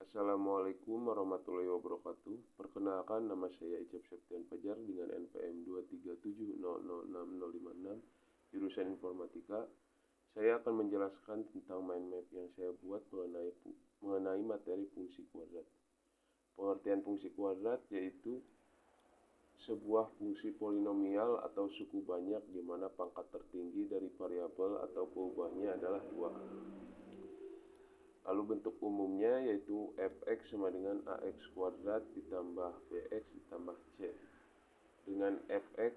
Assalamualaikum warahmatullahi wabarakatuh. Perkenalkan, nama saya Icap Septian Fajar dengan NPM 237006056, jurusan Informatika. Saya akan menjelaskan tentang mind map yang saya buat mengenai materi fungsi kuadrat. Pengertian fungsi kuadrat yaitu sebuah fungsi polinomial atau suku banyak di mana pangkat tertinggi dari variabel atau perubahannya adalah 2. Lalu bentuk umumnya yaitu fx sama dengan ax kuadrat ditambah bx ditambah c. Dengan fx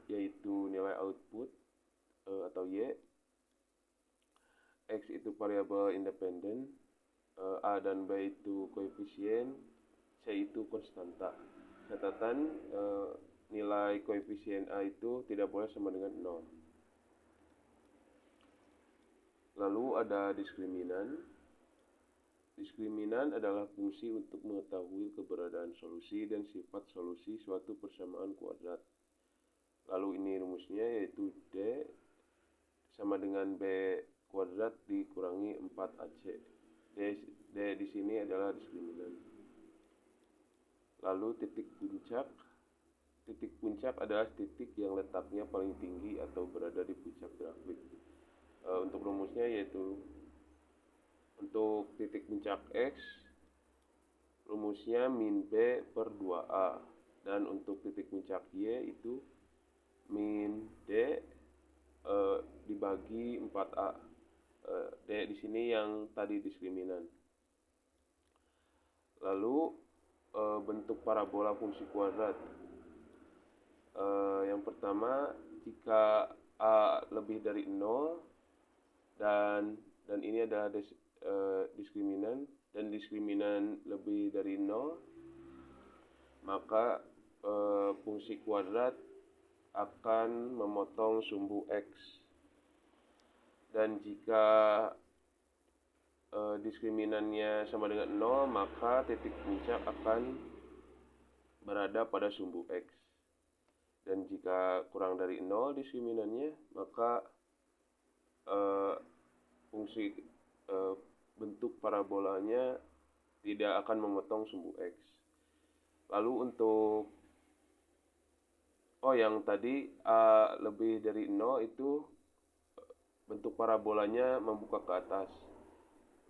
yaitu nilai output atau y, x itu variabel independen, a dan b itu koefisien, c itu konstanta. Catatan, nilai koefisien a itu tidak boleh sama dengan 0. Lalu ada diskriminan. Diskriminan adalah fungsi untuk mengetahui keberadaan solusi dan sifat solusi suatu persamaan kuadrat. Lalu ini rumusnya yaitu D sama dengan B kuadrat dikurangi 4AC. D di sini adalah diskriminan. Lalu titik puncak. Titik puncak adalah titik yang letaknya paling tinggi atau berada di puncak grafik. Untuk rumusnya yaitu untuk titik puncak X, rumusnya min B per 2A. Dan untuk titik puncak Y itu min D dibagi 4A. D di sini yang tadi diskriminan. Lalu bentuk parabola fungsi kuadrat. Yang pertama, jika A lebih dari 0 dan ini adalah diskriminan dan diskriminan lebih dari 0, maka fungsi kuadrat akan memotong sumbu X. Dan jika diskriminannya sama dengan 0, maka titik puncak akan berada pada sumbu X. Dan jika kurang dari 0 diskriminannya, maka fungsi bentuk parabolanya tidak akan memotong sumbu X. Lalu untuk yang tadi A lebih dari 0 itu bentuk parabolanya membuka ke atas.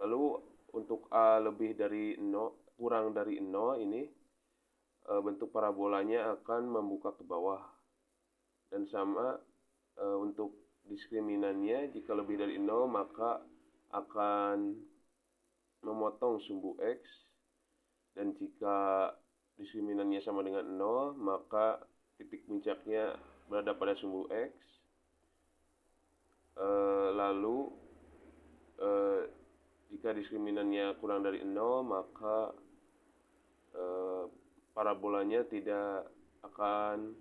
Lalu untuk A lebih dari 0, kurang dari 0 ini bentuk parabolanya akan membuka ke bawah. Dan sama untuk diskriminannya, jika lebih dari 0 maka akan memotong sumbu X, dan jika diskriminannya sama dengan 0 maka titik puncaknya berada pada sumbu X. Lalu jika diskriminannya kurang dari 0 maka parabolanya tidak akan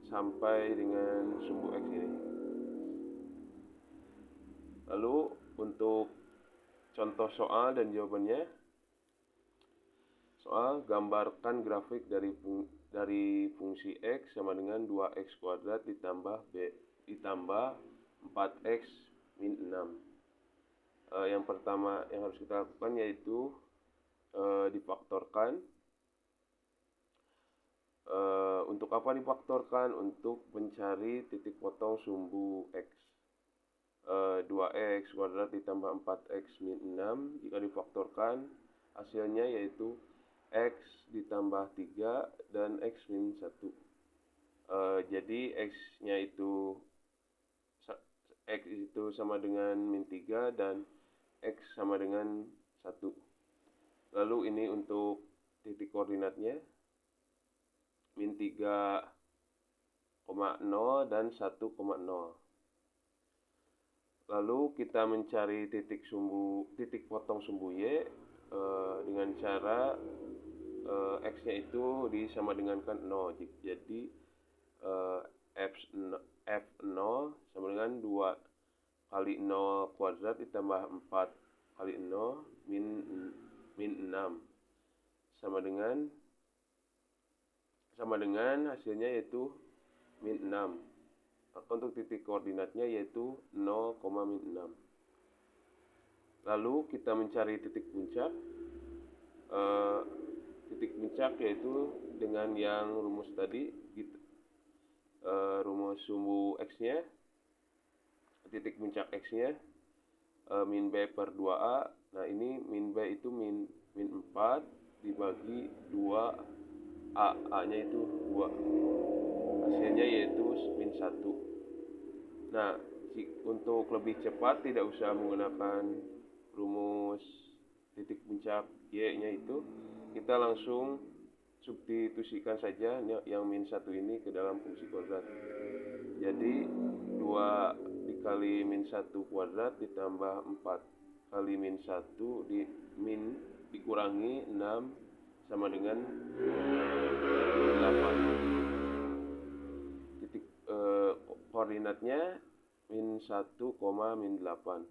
sampai dengan sumbu X ini. Lalu untuk contoh soal dan jawabannya. Soal, gambarkan grafik dari fungsi X sama dengan 2X kuadrat ditambah 4X min 6. Yang pertama yang harus kita lakukan yaitu difaktorkan. Untuk apa difaktorkan? Untuk mencari titik potong sumbu X. 2X kuadrat ditambah 4X min 6, jika difaktorkan hasilnya yaitu X ditambah 3 dan X min 1. Jadi X itu sama dengan min 3 dan X sama dengan 1. Lalu ini untuk titik koordinatnya, min 3,0 dan 1,0. Lalu kita mencari titik potong sumbu Y dengan cara X-nya itu disama dengankan 0. Jadi F0 sama dengan 2 kali 0 kuadrat ditambah 4 kali 0 min 6 sama dengan hasilnya yaitu min 6. Maka untuk titik koordinatnya yaitu 0, min 6. Lalu kita mencari titik puncak. Titik puncak yaitu dengan yang rumus tadi, gitu. Rumus sumbu X-nya, titik puncak X-nya, min B per 2A. Nah ini min B itu min 4 dibagi 2A, A-nya itu 2. Hasilnya yaitu min 1. Nah, untuk lebih cepat tidak usah menggunakan rumus titik puncak Y-nya itu, kita langsung substitusikan saja yang min 1 ini ke dalam fungsi kuadrat. Jadi 2 dikali min 1 kuadrat ditambah 4 kali min 1 dikurangi 6 sama dengan 8. Titik koordinatnya min 1, min 8.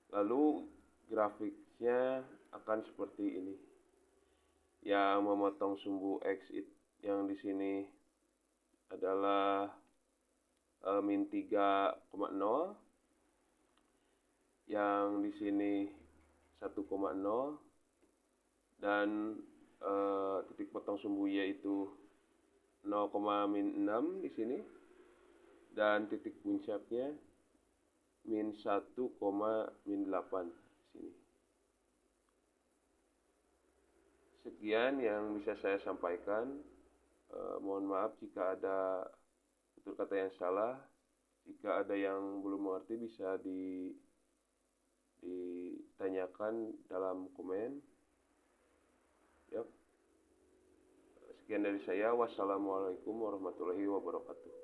Lalu grafiknya akan seperti ini. Yang memotong sumbu X yang di sini adalah min 3,0, yang di sini 1,0, dan titik potong sumbu Y itu 0,6 di sini, dan titik puncaknya min 1,8 di sini. Sekian yang bisa saya sampaikan. Mohon maaf jika ada tutur kata yang salah. Jika ada yang belum mengerti bisa ditanyakan dalam komen. Yap. Sekian dari saya. Wassalamualaikum warahmatullahi wabarakatuh.